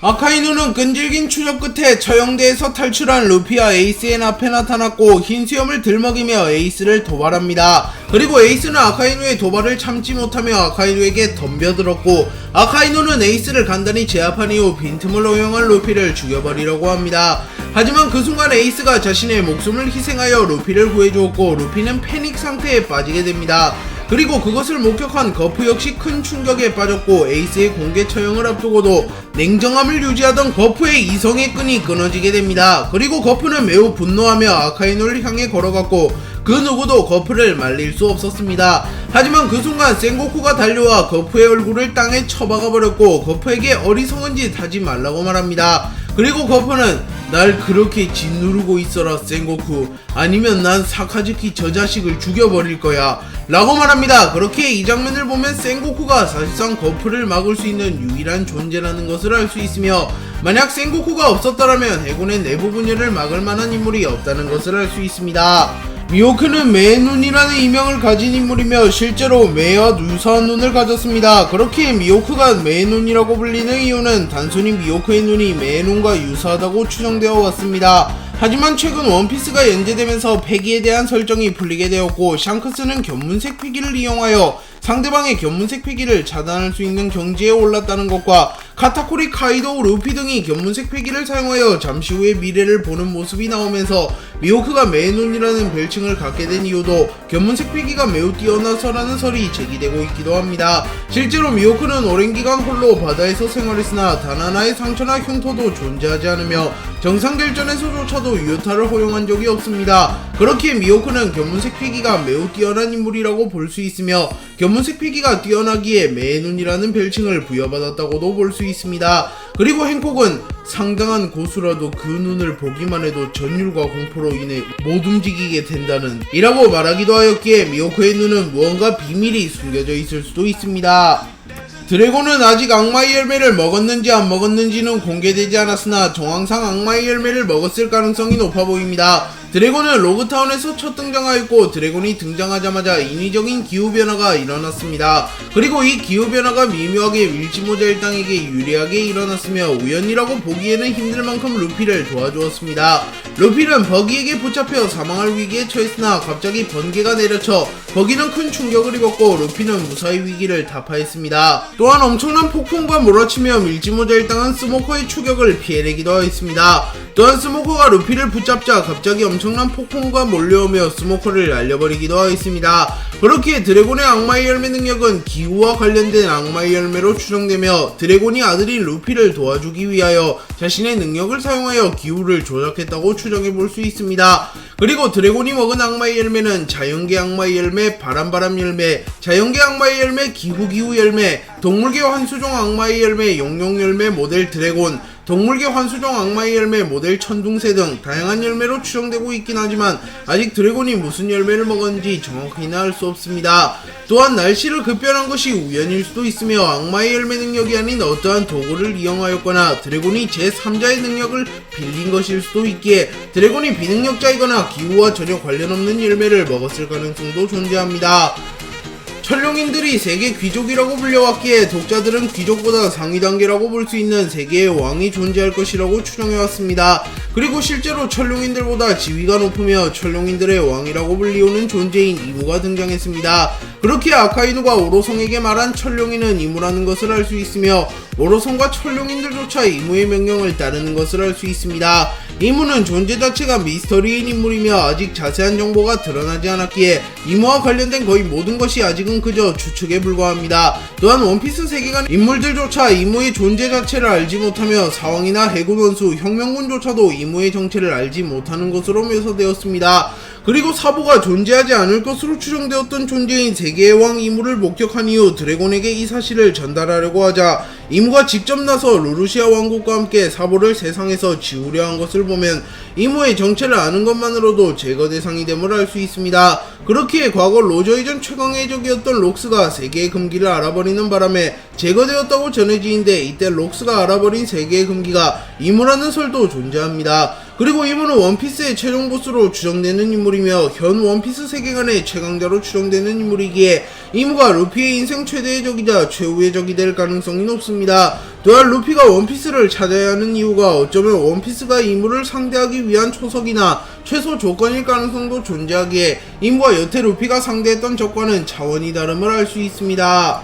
아카이누는 끈질긴 추적 끝에 처형대에서 탈출한 루피와 에이스의 앞에 나타났고 흰 수염을 들먹이며 에이스를 도발합니다. 그리고 에이스는 아카이누의 도발을 참지 못하며 아카이누에게 덤벼들었고 아카이누는 에이스를 간단히 제압한 이후 빈틈을 허용한 루피를 죽여버리려고 합니다. 하지만 그 순간 에이스가 자신의 목숨을 희생하여 루피를 구해주었고 루피는 패닉 상태에 빠지게 됩니다. 그리고 그것을 목격한 거프 역시 큰 충격에 빠졌고 에이스의 공개 처형을 앞두고도 냉정함을 유지하던 거프의 이성의 끈이 끊어지게 됩니다. 그리고 거프는 매우 분노하며 아카이누를 향해 걸어갔고 그 누구도 거프를 말릴 수 없었습니다. 하지만 그 순간 센고쿠가 달려와 거프의 얼굴을 땅에 쳐박아 버렸고 거프에게 어리석은 짓 하지 말라고 말합니다. 그리고 거프는 날 그렇게 짓누르고 있어라 센고쿠, 아니면 난 사카즈키 저 자식을 죽여버릴 거야 라고 말합니다. 그렇게 이 장면을 보면 센고쿠가 사실상 거프를 막을 수 있는 유일한 존재라는 것을 알 수 있으며 만약 센고쿠가 없었더라면 해군의 내부 분열을 막을 만한 인물이 없다는 것을 알 수 있습니다. 미호크는 매의 눈이라는 이명을 가진 인물이며 실제로 매와 유사한 눈을 가졌습니다. 그렇게 미호크가 매의 눈이라고 불리는 이유는 단순히 미호크의 눈이 매의 눈과 유사하다고 추정되어 왔습니다. 하지만 최근 원피스가 연재되면서 패기에 대한 설정이 풀리게 되었고 샹크스는 견문색 패기를 이용하여 상대방의 견문색 패기를 차단할 수 있는 경지에 올랐다는 것과 카타쿠리, 카이도, 루피 등이 견문색 패기를 사용하여 잠시 후의 미래를 보는 모습이 나오면서 미호크가 매의 눈이라는 별칭을 갖게 된 이유도 견문색 패기가 매우 뛰어나서라는 설이 제기되고 있기도 합니다. 실제로 미호크는 오랜 기간 홀로 바다에서 생활했으나 단 하나의 상처나 흉터도 존재하지 않으며 정상결전에서조차도 유효타를 허용한 적이 없습니다. 그렇기에 미호크는 견문색 패기가 매우 뛰어난 인물이라고 볼 수 있으며 견문색 패기가 뛰어나기에 매의 눈이라는 별칭을 부여받았다고도 볼 수 있습니다. 그리고 행콕은 상당한 고수라도 그 눈을 보기만 해도 전율과 공포로 인해 못 움직이게 된다는 이라고 말하기도 하였기에 미호크의 눈은 무언가 비밀이 숨겨져 있을 수도 있습니다. 드래곤은 아직 악마의 열매를 먹었는지 안 먹었는지는 공개되지 않았으나 정황상 악마의 열매를 먹었을 가능성이 높아 보입니다. 드래곤은 로그타운에서 첫 등장하였고 드래곤이 등장하자마자 인위적인 기후변화가 일어났습니다. 그리고 이 기후변화가 미묘하게 밀지모자 일당에게 유리하게 일어났으며 우연이라고 보기에는 힘들 만큼 루피를 도와주었습니다. 루피는 버기에게 붙잡혀 사망할 위기에 처했으나 갑자기 번개가 내려쳐 버기는 큰 충격을 입었고 루피는 무사히 위기를 타파했습니다. 또한 엄청난 폭풍과 몰아치며 밀지모자 일당은 스모커의 추격을 피해내기도 하였습니다. 또한 스모커가 루피를 붙잡자 갑자기 엄청난 폭풍과 몰려오며 스모커를 날려버리기도 하였습니다. 그렇기에 드래곤의 악마의 열매 능력은 기후와 관련된 악마의 열매로 추정되며 드래곤이 아들인 루피를 도와주기 위하여 자신의 능력을 사용하여 기후를 조작했다고 추정해볼 수 있습니다. 그리고 드래곤이 먹은 악마의 열매는 자연계 악마의 열매, 바람바람 열매, 자연계 악마의 열매, 기후 열매, 동물계 환수종 악마의 열매, 용용 열매, 모델 드래곤, 동물계 환수종 악마의 열매, 모델 천둥새 등 다양한 열매로 추정되고 있긴 하지만 아직 드래곤이 무슨 열매를 먹었는지 정확히는 알 수 없습니다. 또한 날씨를 급변한 것이 우연일 수도 있으며 악마의 열매 능력이 아닌 어떠한 도구를 이용하였거나 드래곤이 제3자의 능력을 빌린 것일 수도 있기에 드래곤이 비능력자이거나 기후와 전혀 관련 없는 열매를 먹었을 가능성도 존재합니다. 천룡인들이 세계 귀족이라고 불려왔기에 독자들은 귀족보다 상위 단계라고 볼 수 있는 세계의 왕이 존재할 것이라고 추정해왔습니다. 그리고 실제로 천룡인들보다 지위가 높으며 천룡인들의 왕이라고 불리우는 존재인 이무가 등장했습니다. 그렇게 아카이누가 오로성에게 말한 천룡인은 이무라는 것을 알 수 있으며 오로성과 천룡인들조차 이무의 명령을 따르는 것을 알 수 있습니다. 이무는 존재 자체가 미스터리인 인물이며 아직 자세한 정보가 드러나지 않았기에 이무와 관련된 거의 모든 것이 아직은 그저 추측에 불과합니다. 또한 원피스 세계관 인물들조차 이무의 존재 자체를 알지 못하며 사왕이나 해군 원수, 혁명군조차도 이무의 정체를 알지 못하는 것으로 묘사되었습니다. 그리고 사보가 존재하지 않을 것으로 추정되었던 존재인 세계의 왕 이무를 목격한 이후 드래곤에게 이 사실을 전달하려고 하자 이무가 직접 나서 루루시아 왕국과 함께 사보를 세상에서 지우려 한 것을 보면 이무의 정체를 아는 것만으로도 제거 대상이 됨을 알 수 있습니다. 그렇기에 과거 로저 이전 최강의 적이었던 록스가 세계의 금기를 알아버리는 바람에 제거되었다고 전해지는데 이때 록스가 알아버린 세계의 금기가 이무라는 설도 존재합니다. 그리고 이분은 원피스의 최종 보스로 추정되는 인물이며 현 원피스 세계관의 최강자로 추정되는 인물이기에 이무가 루피의 인생 최대의 적이자 최후의 적이 될 가능성이 높습니다. 또한 루피가 원피스를 찾아야 하는 이유가 어쩌면 원피스가 이무를 상대하기 위한 초석이나 최소 조건일 가능성도 존재하기에 이무와 여태 루피가 상대했던 적과는 차원이 다름을 알 수 있습니다.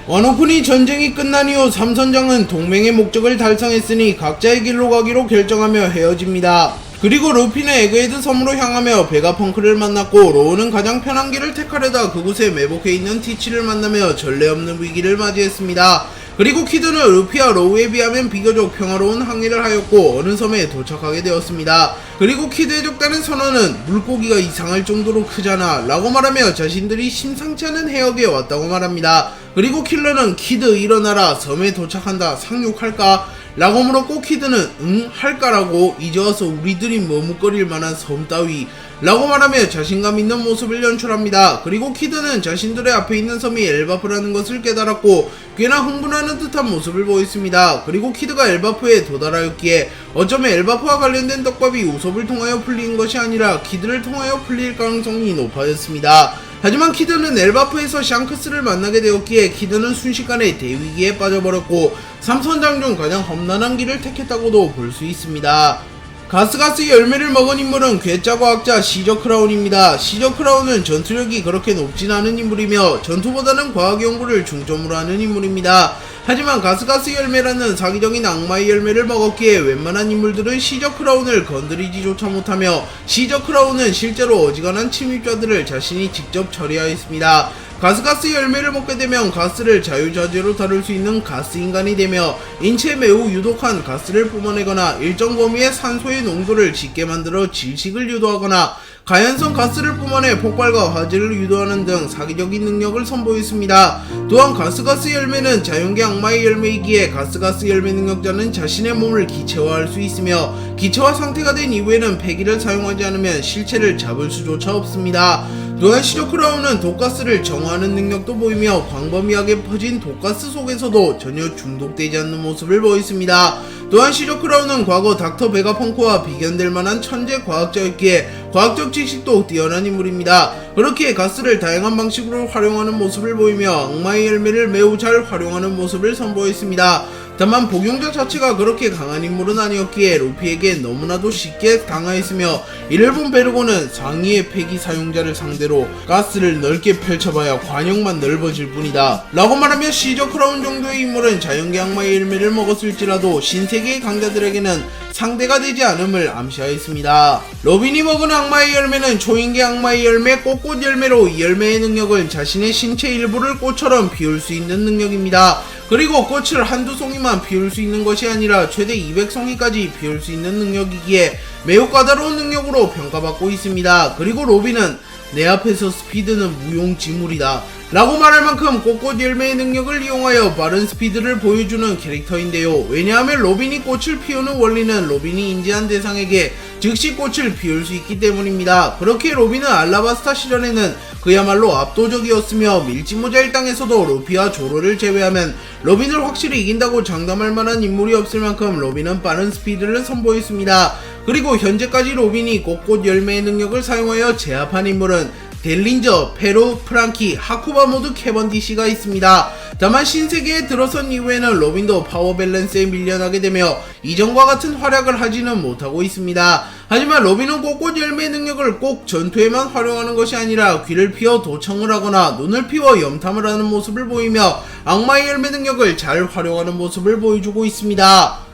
와노쿠니 전쟁이 끝난 이후 3선장은 동맹의 목적을 달성했으니 각자의 길로 가기로 결정하며 헤어집니다. 그리고 루피는 에그헤드 섬으로 향하며 베가펑크를 만났고 로우는 가장 편한 길을 택하려다 그곳에 매복해 있는 티치를 만나며 전례 없는 위기를 맞이했습니다. 그리고 키드는 루피와 로우에 비하면 비교적 평화로운 항해를 하였고 어느 섬에 도착하게 되었습니다. 그리고 키드의 적단의 선언은 물고기가 이상할 정도로 크잖아 라고 말하며 자신들이 심상치 않은 해역에 왔다고 말합니다. 그리고 킬러는 키드 일어나라, 섬에 도착한다, 상륙할까? 라고 물었고 키드는 응 할까라고 이제 와서 우리들이 머뭇거릴 만한 섬 따위 라고 말하며 자신감 있는 모습을 연출합니다. 그리고 키드는 자신들의 앞에 있는 섬이 엘바프라는 것을 깨달았고 꽤나 흥분하는 듯한 모습을 보였습니다. 그리고 키드가 엘바프에 도달하였기에 어쩌면 엘바프와 관련된 떡밥이 우섭을 통하여 풀린 것이 아니라 키드를 통하여 풀릴 가능성이 높아졌습니다. 하지만 키드는 엘바프에서 샹크스를 만나게 되었기에 키드는 순식간에 대위기에 빠져버렸고 3선장 중 가장 험난한 길을 택했다고도 볼 수 있습니다. 가스가스 열매를 먹은 인물은 괴짜 과학자 시저 크라운입니다. 시저 크라운은 전투력이 그렇게 높진 않은 인물이며 전투보다는 과학 연구를 중점으로 하는 인물입니다. 하지만 가스가스 열매라는 사기적인 악마의 열매를 먹었기에 웬만한 인물들은 시저 크라운을 건드리지조차 못하며 시저 크라운은 실제로 어지간한 침입자들을 자신이 직접 처리하였습니다. 가스가스 열매를 먹게 되면 가스를 자유자재로 다룰 수 있는 가스인간이 되며 인체에 매우 유독한 가스를 뿜어내거나 일정 범위의 산소의 농도를 짙게 만들어 질식을 유도하거나 가연성 가스를 뿜어내 폭발과 화재를 유도하는 등 사기적인 능력을 선보였습니다. 또한 가스가스 열매는 자연계 악마의 열매이기에 가스가스 열매 능력자는 자신의 몸을 기체화할 수 있으며 기체화 상태가 된 이후에는 폐기를 사용하지 않으면 실체를 잡을 수조차 없습니다. 또한 시저 크라운은 독가스를 정화하는 능력도 보이며 광범위하게 퍼진 독가스 속에서도 전혀 중독되지 않는 모습을 보였습니다. 또한 시저 크라운은 과거 닥터 베가펑크와 비견될 만한 천재 과학자였기에 과학적 지식도 뛰어난 인물입니다. 그렇기에 가스를 다양한 방식으로 활용하는 모습을 보이며 악마의 열매를 매우 잘 활용하는 모습을 선보였습니다. 다만 복용자 자체가 그렇게 강한 인물은 아니었기에 루피에게 너무나도 쉽게 당하였으며 이를 본 베르고는 상위의 폐기 사용자를 상대로 가스를 넓게 펼쳐봐야 관역만 넓어질 뿐이다 라고 말하며 시저 크라운 정도의 인물은 자연계 악마의 열매를 먹었을지라도 신세계의 강자들에게는 상대가 되지 않음을 암시하였습니다. 로빈이 먹은 악마의 열매는 초인계 악마의 열매 꽃꽃 열매로 이 열매의 능력은 자신의 신체 일부를 꽃처럼 피울 수 있는 능력입니다. 그리고 꽃을 한두 송이만 피울 수 있는 것이 아니라 최대 200송이까지 피울 수 있는 능력이기에 매우 까다로운 능력으로 평가받고 있습니다. 그리고 로빈은 내 앞에서 스피드는 무용지물이다 라고 말할 만큼 꽃꽃 열매의 능력을 이용하여 빠른 스피드를 보여주는 캐릭터인데요. 왜냐하면 로빈이 꽃을 피우는 원리는 로빈이 인지한 대상에게 즉시 꽃을 피울 수 있기 때문입니다. 그렇게 로빈은 알라바스타 시절에는 그야말로 압도적이었으며 밀지모자 일당에서도 루피와 조로를 제외하면 로빈을 확실히 이긴다고 장담할 만한 인물이 없을 만큼 로빈은 빠른 스피드를 선보였습니다. 그리고 현재까지 로빈이 꽃꽃 열매의 능력을 사용하여 제압한 인물은 델린저, 페루, 프랑키, 하쿠바 모두 캐번디시가 있습니다. 다만 신세계에 들어선 이후에는 로빈도 파워 밸런스에 밀려나게 되며 이전과 같은 활약을 하지는 못하고 있습니다. 하지만 로빈은 꽃꽃 열매의 능력을 꼭 전투에만 활용하는 것이 아니라 귀를 피워 도청을 하거나 눈을 피워 염탐을 하는 모습을 보이며 악마의 열매 능력을 잘 활용하는 모습을 보여주고 있습니다.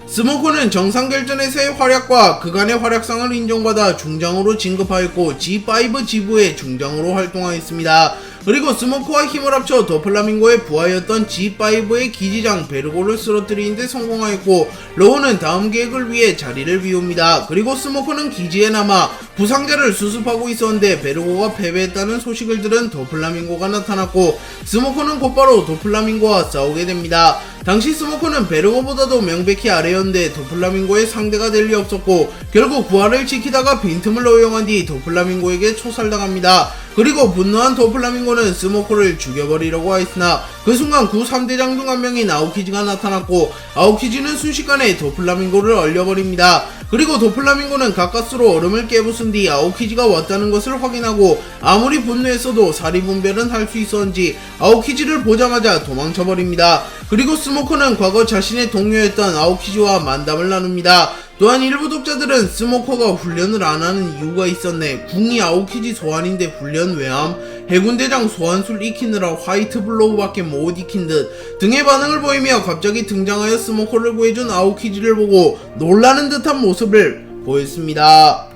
스모커는 정상결전에서의 활약과 그간의 활약상을 인정받아 중장으로 진급하였고 G5 지부의 중장으로 활동하였습니다. 그리고 스모커와 힘을 합쳐 더플라밍고의 부하였던 G5의 기지장 베르고를 쓰러뜨리는 데 성공하였고 로우는 다음 계획을 위해 자리를 비웁니다. 그리고 스모커는 기지에 남아 부상자를 수습하고 있었는데 베르고가 패배했다는 소식을 들은 더플라밍고가 나타났고 스모커는 곧바로 더플라밍고와 싸우게 됩니다. 당시 스모커는 베르고보다도 명백히 아래였는데 더플라밍고의 상대가 될 리 없었고 결국 부하를 지키다가 빈틈을 허용한 뒤 더플라밍고에게 초살당합니다. 그리고 분노한 도플라밍고는 스모커를 죽여버리려고 하였으나 그 순간 구 3대장 중 한 명인 아오키지가 나타났고 아오키지는 순식간에 도플라밍고를 얼려버립니다. 그리고 도플라밍고는 가까스로 얼음을 깨부순 뒤 아오키지가 왔다는 것을 확인하고 아무리 분노했어도 사리분별은 할 수 있었는지 아오키지를 보자마자 도망쳐버립니다. 그리고 스모커는 과거 자신의 동료였던 아오키지와 만담을 나눕니다. 또한 일부 독자들은 스모커가 훈련을 안 하는 이유가 있었네, 궁이 아오키지 소환인데 훈련 왜함? 해군대장 소환술 익히느라 화이트 블로우밖에 못 익힌 듯 등의 반응을 보이며 갑자기 등장하여 스모커를 구해준 아오키지를 보고 놀라는 듯한 모습을 보였습니다.